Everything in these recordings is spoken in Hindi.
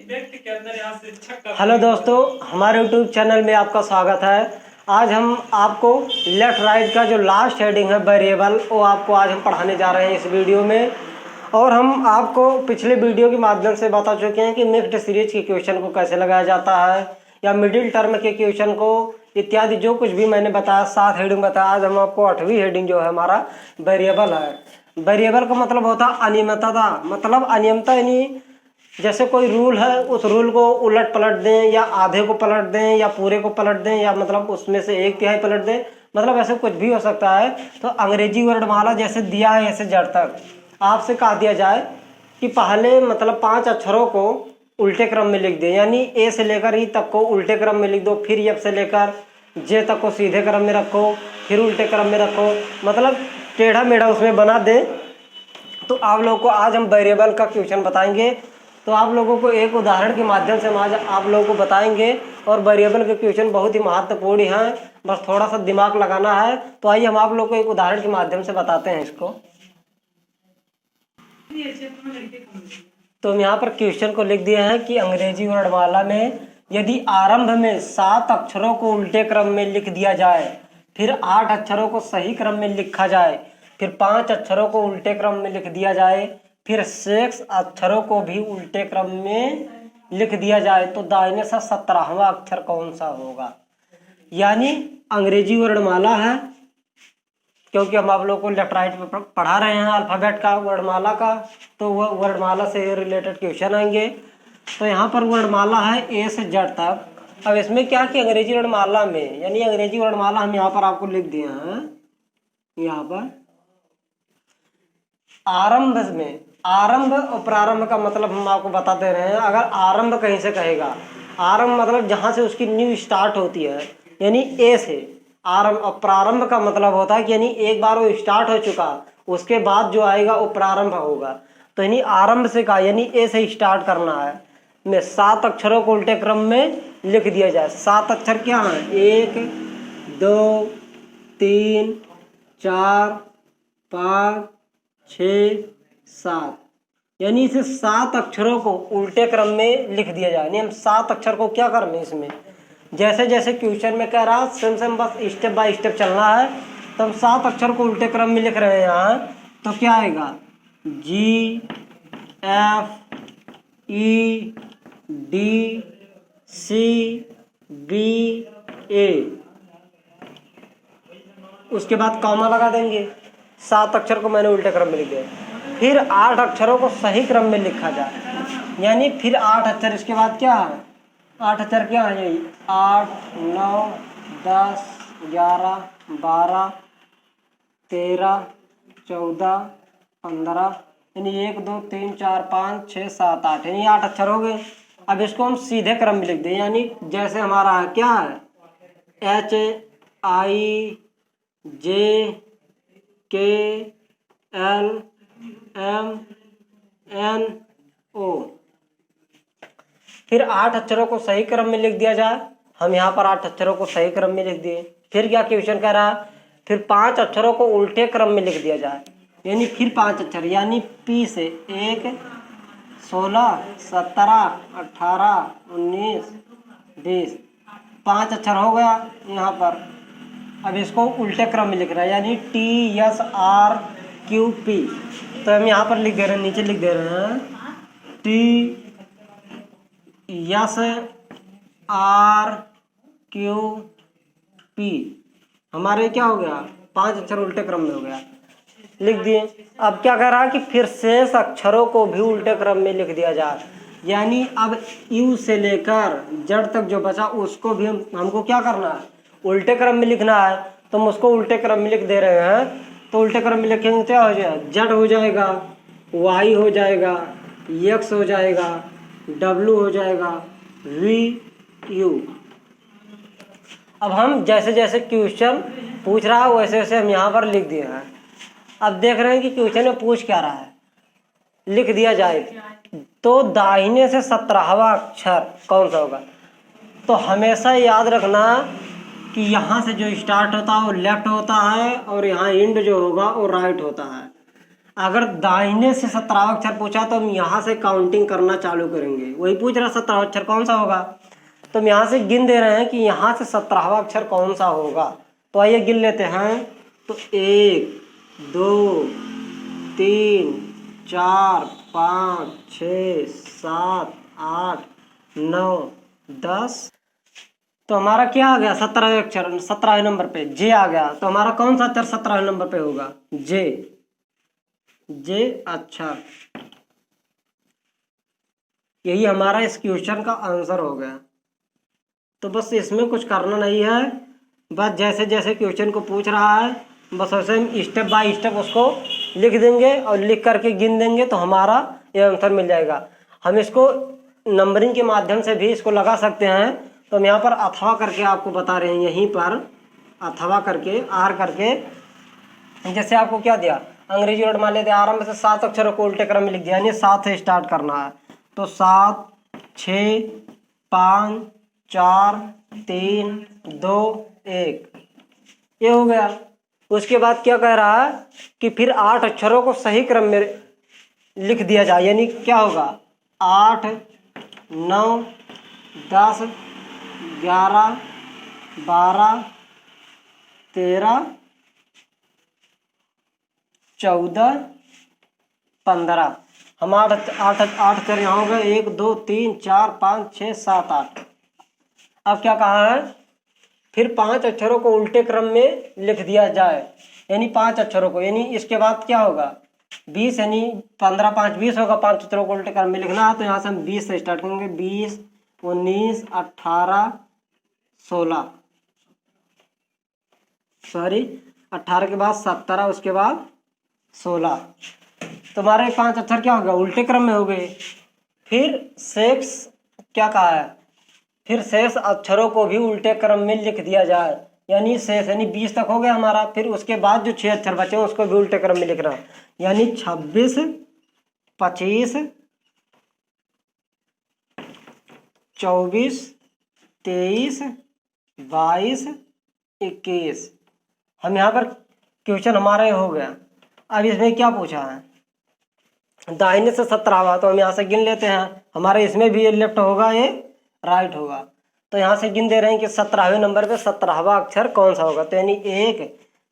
व्यक्ति के अंदर यहाँ से इच्छा का। हेलो दोस्तों, हमारे यूट्यूब चैनल में आपका स्वागत है। आज हम आपको लेफ्ट राइट का जो लास्ट हेडिंग है वेरिएबल, वो आपको आज हम पढ़ाने जा रहे हैं इस वीडियो में। और हम आपको पिछले वीडियो के माध्यम से बता चुके हैं कि मिक्स्ड सीरीज के क्वेश्चन को कैसे लगाया जाता है या मिडिल टर्म के क्वेश्चन को इत्यादि जो कुछ भी मैंने बताया, 7 हेडिंग बताया। आज हम आपको 8वीं हेडिंग जो है हमारा वेरिएबल है। वेरिएबल का मतलब होता है अनियमितता, मतलब अनियमितता यानी जैसे कोई रूल है उस रूल को उलट पलट दें या आधे को पलट दें या पूरे को पलट दें या मतलब उसमें से 1/3 पलट दें, मतलब ऐसे कुछ भी हो सकता है। तो अंग्रेजी वर्णमाला जैसे दिया है ऐसे जड़ तक आपसे कहा दिया जाए कि पहले मतलब 5 अक्षरों को उल्टे क्रम में लिख दें, यानी ए से लेकर ई तक को उल्टे क्रम में लिख दो, फिर एफ से लेकर जे तक को सीधे क्रम में रखो, फिर उल्टे क्रम में रखो, मतलब टेढ़ा मेढ़ा उसमें बना दें। तो आप लोगों को आज हम वेरिएबल का क्वेश्चन बताएंगे। तो आप लोगों को एक उदाहरण के माध्यम से हम आज आप लोगों को बताएंगे। और वेरिएबल के क्वेश्चन बहुत ही महत्वपूर्ण हैं, बस थोड़ा सा दिमाग लगाना है। तो आइए हम आप लोगों को एक उदाहरण के माध्यम से बताते हैं इसको। तो हम यहाँ पर क्वेश्चन को लिख दिए हैं कि अंग्रेजी वर्णमाला में यदि आरंभ में 7 अक्षरों को उल्टे क्रम में लिख दिया जाए, फिर 8 अक्षरों को सही क्रम में लिखा जाए, फिर 5 अक्षरों को उल्टे क्रम में लिख दिया जाए, फिर 6 अक्षरों को भी उल्टे क्रम में लिख दिया जाए, तो दाहिने से 17वां अक्षर कौन सा होगा। यानी अंग्रेजी वर्णमाला है, क्योंकि हम आप लोग को लेफ्ट राइट में पढ़ा रहे हैं अल्फ़ाबेट का, वर्णमाला का, तो वह वर्णमाला से रिलेटेड क्वेश्चन आएंगे। तो यहाँ पर वर्णमाला है ए से जेड तक। अब इसमें क्या कि अंग्रेजी वर्णमाला में, यानी अंग्रेजी वर्णमाला हम यहाँ पर आपको लिख दिए हैं। यहाँ पर आरंभ में, आरंभ और प्रारंभ का मतलब हम आपको बता दे रहे हैं। अगर आरंभ कहीं से कहेगा, आरंभ मतलब जहाँ से उसकी न्यू स्टार्ट होती है, यानी ए से आरंभ। और प्रारंभ का मतलब होता है कि यानी एक बार वो स्टार्ट हो चुका, उसके बाद जो आएगा वो प्रारंभ होगा। तो यानी आरंभ से कहा, यानी ए से स्टार्ट करना है, में 7 अक्षरों को उल्टे क्रम में लिख दिया जाए। 7 अक्षर क्या हैं? 1 2 3 4 5 6 7, यानी इसे 7 अक्षरों को उल्टे क्रम में लिख दिया जाए। यानी हम 7 अक्षर को क्या करना है इसमें, जैसे जैसे क्वेश्चन में कह रहा सेम सेम बस स्टेप बाय स्टेप चलना है। तो हम 7 अक्षर को उल्टे क्रम में लिख रहे हैं यहाँ। तो क्या आएगा? G F E D C B A, उसके बाद कॉमा लगा देंगे। 7 अक्षर को मैंने उल्टे क्रम में लिख दिया। फिर 8 अक्षरों को सही क्रम में लिखा जाए, यानी फिर 8 अक्षर, इसके बाद क्या है? 8 अक्षर क्या है? यही 8 9 10 11 12 13 14 15, यानी 1 2 3 4 5 6 7 8, यानी 8 अक्षर हो गए। अब इसको हम सीधे क्रम में लिख दें, यानी जैसे हमारा है क्या है? HIJKLMNO, फिर 8 अक्षरों को सही क्रम में लिख दिया जाए। हम यहाँ पर 8 अक्षरों को सही क्रम में लिख दिए। फिर क्या क्वेश्चन कह रहा है? फिर 5 अक्षरों को उल्टे क्रम में लिख दिया जाए, यानी फिर 5 अक्षर, यानी P से 1 16 17 18 19 20, 5 अक्षर हो गया यहाँ पर। अब इसको उल्टे क्रम में लिख रहा है, यानी TSRQP। तो हम यहाँ पर लिख दे रहे हैं, नीचे लिख दे रहे हैं TSRQP। हमारे क्या हो गया? 5 अक्षर उल्टे क्रम में हो गया, लिख दिए। अब क्या कह रहा है कि फिर शेष अक्षरों को भी उल्टे क्रम में लिख दिया जाए, यानी अब यू से लेकर जड़ तक जो बचा उसको भी हमको क्या करना है? उल्टे क्रम में लिखना है। तो हम उसको उल्टे क्रम में लिख दे रहे हैं। तो उल्टे क्रम में लिखेंगे तो क्या हो जाएगा? जड़ हो जाएगा, वाई हो जाएगा, एक्स हो जाएगा, डब्लू हो जाएगा, वी यू। अब हम जैसे जैसे क्वेश्चन पूछ रहा है वैसे वैसे हम यहाँ पर लिख दिए हैं। अब देख रहे हैं कि क्वेश्चन में पूछ क्या रहा है, लिख दिया जाए तो दाहिने से 17वां अक्षर कौन सा होगा। तो हमेशा याद रखना कि यहाँ से जो स्टार्ट होता है वो लेफ्ट होता है और यहाँ एंड जो होगा वो राइट होता है। अगर दाहिने से 17वां अक्षर पूछा तो हम यहाँ से काउंटिंग करना चालू करेंगे। वही पूछ रहा 17वां अक्षर कौन सा होगा, तो हम यहाँ से गिन दे रहे हैं कि यहाँ से 17वां अक्षर कौन सा होगा। तो आइए गिन लेते हैं। तो 1 2 3 4 5 6 7 8 9 10। तो हमारा क्या आ गया 17वें अक्षर 17वें नंबर पे जे आ गया। तो हमारा कौन सा अक्षर 17वें नंबर पे होगा, जे। जे अक्षर, यही हमारा इस क्वेश्चन का आंसर हो गया। तो बस इसमें कुछ करना नहीं है, बस जैसे जैसे क्वेश्चन को पूछ रहा है बस वैसे हम स्टेप बाय स्टेप उसको लिख देंगे और लिख करके गिन देंगे तो हमारा ये आंसर मिल जाएगा। हम इसको नंबरिंग के माध्यम से भी इसको लगा सकते हैं। तो हम यहाँ पर अथवा करके आपको बता रहे हैं, यहीं पर अथवा करके आर करके, जैसे आपको क्या दिया अंग्रेजी वर्ड मान लेते हैं आरंभ से 7 अक्षरों को उल्टे क्रम में लिख दिया, यानी 7 से स्टार्ट करना है। तो 7 6 5 4 3 2 1 ये हो गया। उसके बाद क्या कह रहा है कि फिर 8 अक्षरों को सही क्रम में लिख दिया जाए, यानी क्या होगा 8 9 10 11 12 13 14 15। हम 8 अक्षर यहाँ हो गए 1 2 3 4 5 6 7 8। अब क्या कहा है, फिर 5 अक्षरों को उल्टे क्रम में लिख दिया जाए, यानी 5 अक्षरों को, यानी इसके बाद क्या होगा 20, यानी 15 5 20 होगा। 5 अक्षरों को उल्टे क्रम में लिखना है तो यहाँ से हम 20 से स्टार्ट करेंगे। 20 19 18 16 18 के बाद 17, उसके बाद 16। तुम्हारे 5 अक्षर क्या हो गया उल्टे क्रम में हो गए। फिर शेष क्या कहा है, फिर शेष अक्षरों को भी उल्टे क्रम में लिख दिया जाए, यानी शेष यानी 20 तक हो गया हमारा। फिर उसके बाद जो 6 अक्षर बचे हैं उसको भी उल्टे क्रम में लिखना, यानी 26 25 24 23 22 21। हम यहाँ पर क्वेश्चन हमारा हो गया। अब इसमें क्या पूछा है दाहिने से 17वां, तो हम यहाँ से गिन लेते हैं। हमारे इसमें भी ये लेफ्ट होगा ये राइट होगा। तो यहाँ से गिन दे रहे हैं कि 17वें नंबर पे 17वां अक्षर कौन सा होगा। तो यानी 1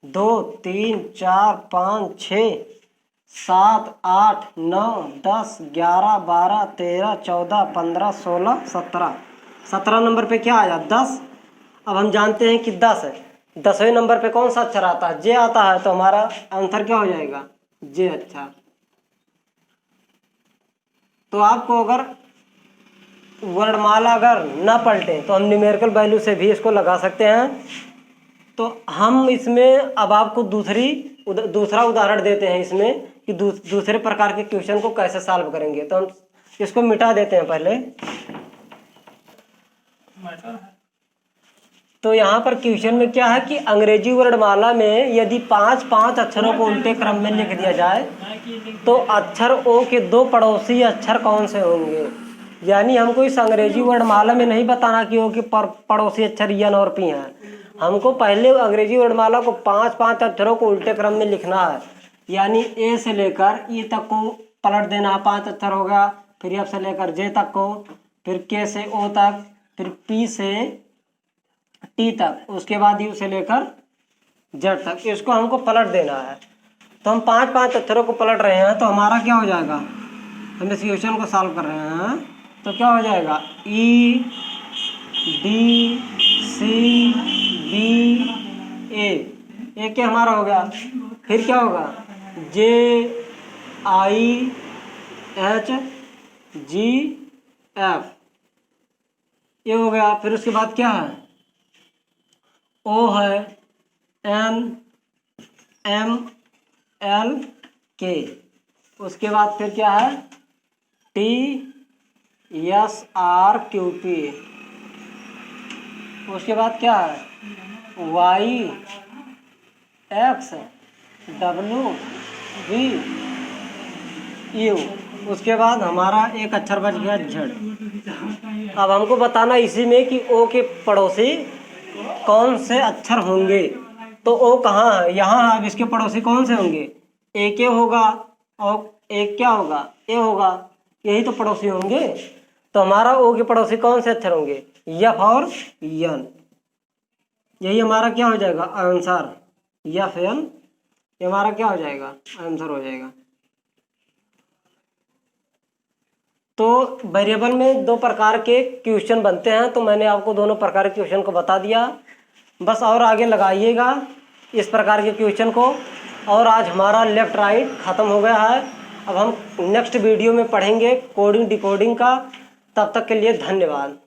2 3 4 5 6 7 8 9 10 11 12 13 14 15 16 17। 17 नंबर पे क्या आया 10। अब हम जानते हैं कि 10 है, 10वें नंबर पे कौन सा अक्षर आता है, जे आता है। तो हमारा आंसर क्या हो जाएगा जे अक्षर। तो आपको अगर वर्णमाला अगर ना पलटे तो हम न्यूमेरिकल वैल्यू से भी इसको लगा सकते हैं। तो हम इसमें अब आपको दूसरा उदाहरण देते हैं इसमें कि दूसरे प्रकार के क्वेश्चन को कैसे सॉल्व करेंगे। तो हम इसको मिटा देते हैं पहले। तो यहाँ पर क्वेश्चन में क्या है कि अंग्रेजी वर्णमाला में यदि 5 अक्षरों को उल्टे क्रम में लिख दिया जाए तो अक्षर ओ के 2 पड़ोसी अक्षर कौन से होंगे। यानी हमको इस अंग्रेजी वर्णमाला में नहीं बताना कि ओ के पड़ोसी अक्षर एन और पी हैं। हमको पहले अंग्रेजी वर्णमाला को 5 अक्षरों को उल्टे क्रम में लिखना है, यानी ए से लेकर ई तक को पलट देना है, 5 अक्षर होगा। फिर एफ से लेकर जे तक को, फिर के से ओ तक, फिर पी से टी तक, उसके बाद यू से लेकर जेड तक, इसको हमको पलट देना है। तो हम 5 अक्षरों को पलट रहे हैं। तो हमारा क्या हो जाएगा, हम इस क्वेश्चन को सॉल्व कर रहे हैं तो क्या हो जाएगा ई डी सी बी ए के हमारा हो गया। फिर क्या होगा जे आई एच जी एफ ये हो गया। फिर उसके बाद क्या है ओ है एन एम एल के। उसके बाद फिर क्या है T S R Q P. उसके बाद क्या है Y X W V U. उसके बाद हमारा एक अक्षर बच गया झड़। अब हमको बताना इसी में कि ओ के पड़ोसी कौन से अक्षर होंगे। तो ओ कहाँ है, यहाँ है। अब इसके पड़ोसी कौन से होंगे, ए के होगा, और एक क्या होगा, ए होगा, यही तो पड़ोसी होंगे। तो हमारा ओ के पड़ोसी कौन से अक्षर होंगे, यफ और यन। यही हमारा क्या हो जाएगा आंसर, यफ एन, ये हमारा क्या हो जाएगा आंसर हो जाएगा। तो वेरिएबल में दो प्रकार के क्वेश्चन बनते हैं, तो मैंने आपको दोनों प्रकार के क्वेश्चन को बता दिया, बस और आगे लगाइएगा इस प्रकार के क्वेश्चन को। और आज हमारा लेफ्ट राइट ख़त्म हो गया है। अब हम नेक्स्ट वीडियो में पढ़ेंगे कोडिंग डिकोडिंग का। तब तक के लिए धन्यवाद।